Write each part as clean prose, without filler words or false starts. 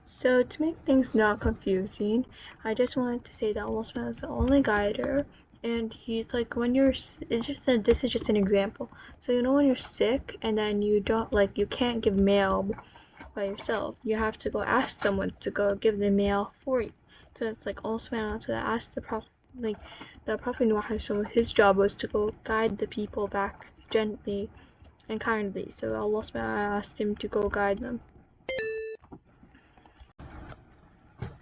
So to make things not confusing, I just wanted to say that Allah subhanahu is the only guider, and He's like when you're. This is just an example. So you know when you're sick and then you don't you can't give mail by yourself. You have to go ask someone to go give the mail for you. So it's like Allah subhanahu to ask the Prophet the Prophet Nuh, so his job was to go guide the people back gently and kindly. So Allah subhanahu asked him to go guide them.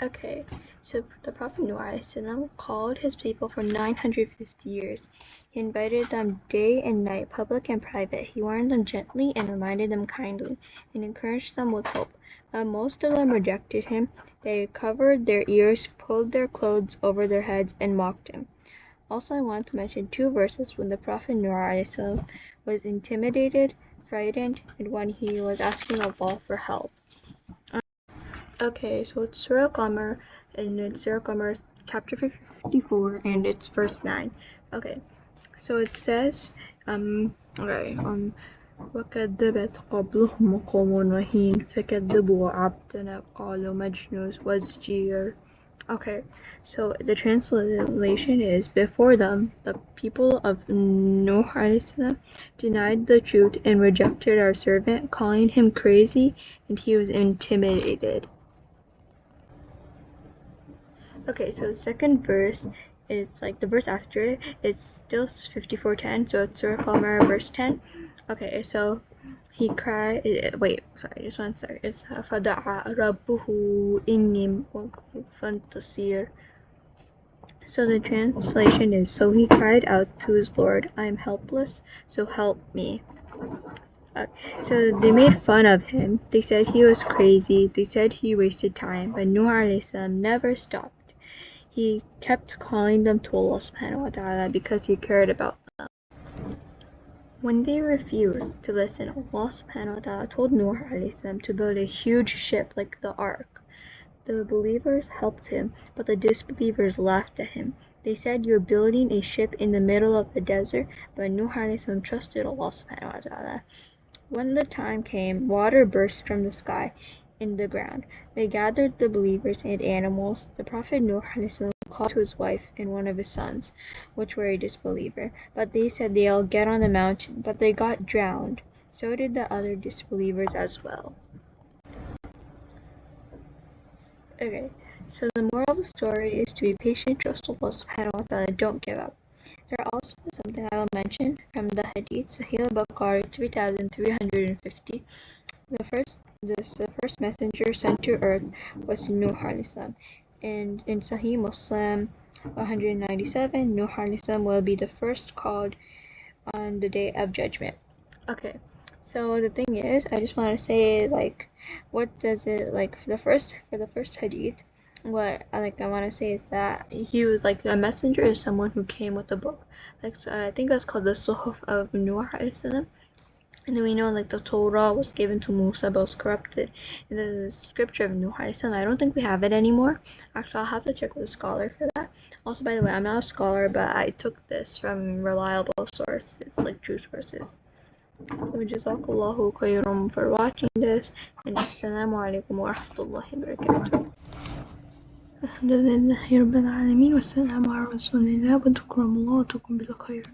Okay, so the Prophet Nuh called his people for 950 years. He invited them day and night, public and private. He warned them gently and reminded them kindly, and encouraged them with hope. But most of them rejected him. They covered their ears, pulled their clothes over their heads, and mocked him. Also, I want to mention 2 verses when the Prophet Nuh was intimidated, frightened, and when he was asking Allah for help. Okay, so it's Surah Qamar, and it's Surah Qamar chapter 54, and it's verse 9. Okay, so it says, وكذبت قبلهم قوم نوح فكذبوا عبدنا قالوا مجنون وازجير. Okay, so the translation is, before them, the people of Nuh denied the truth and rejected our servant, calling him crazy, and he was intimidated. Okay, so the second verse is like the verse after it. It's still 54:10, so it's Surah Qamar verse 10. Okay, so he cried. Wait, sorry, just one second. It's فَدَعَا رَبُّهُ إِنِّي فَانْتَصِيرٌ. So the translation is, so he cried out to his Lord, I am helpless, so help me. So they made fun of him. They said he was crazy. They said he wasted time. But Nuh never stopped. He kept calling them to Allah subhanahu wa ta'ala because he cared about them. When they refused to listen, Allah subhanahu wa ta'ala told Nuh to build a huge ship like the ark. The believers helped him, but the disbelievers laughed at him. They said, you're building a ship in the middle of the desert, but Nuh trusted Allah subhanahu wa ta'ala. When the time came, water burst from the sky in the ground. They gathered the believers and animals. The Prophet Nuh called to his wife and one of his sons, which were a disbeliever. But they said they'll get on the mountain, but they got drowned. So did the other disbelievers as well. Okay, so the moral of the story is to be patient, trust Allah subhanahu wa ta'ala, don't give up. There are also something I will mention from the Hadith, Sahih al-Bukhari 3350. The first messenger sent to earth was Nuh alayhi, and in Sahih Muslim 197, Nuh alayhi will be the first called on the day of judgment. Okay, so the thing is, I just want to say, what does it, for the first Hadith, what I want to say is that he was a messenger is someone who came with a book. So I think that's called the Suhuf of Nuh alayhi. And then we know the Torah was given to Musa but was corrupted. And the scripture of Nuh alayhi, I don't think we have it anymore. Actually, I'll have to check with a scholar for that. Also, by the way, I'm not a scholar, but I took this from reliable sources, true sources. So Jazakallahu khairan for watching this, and Assalamu alaikum wa rahmatullahi wa barakatuh. Alhamdulillahi Rabbil Alameen, wassalamu ala rasulillah, wa tukramu Allah wa tukum bil khair.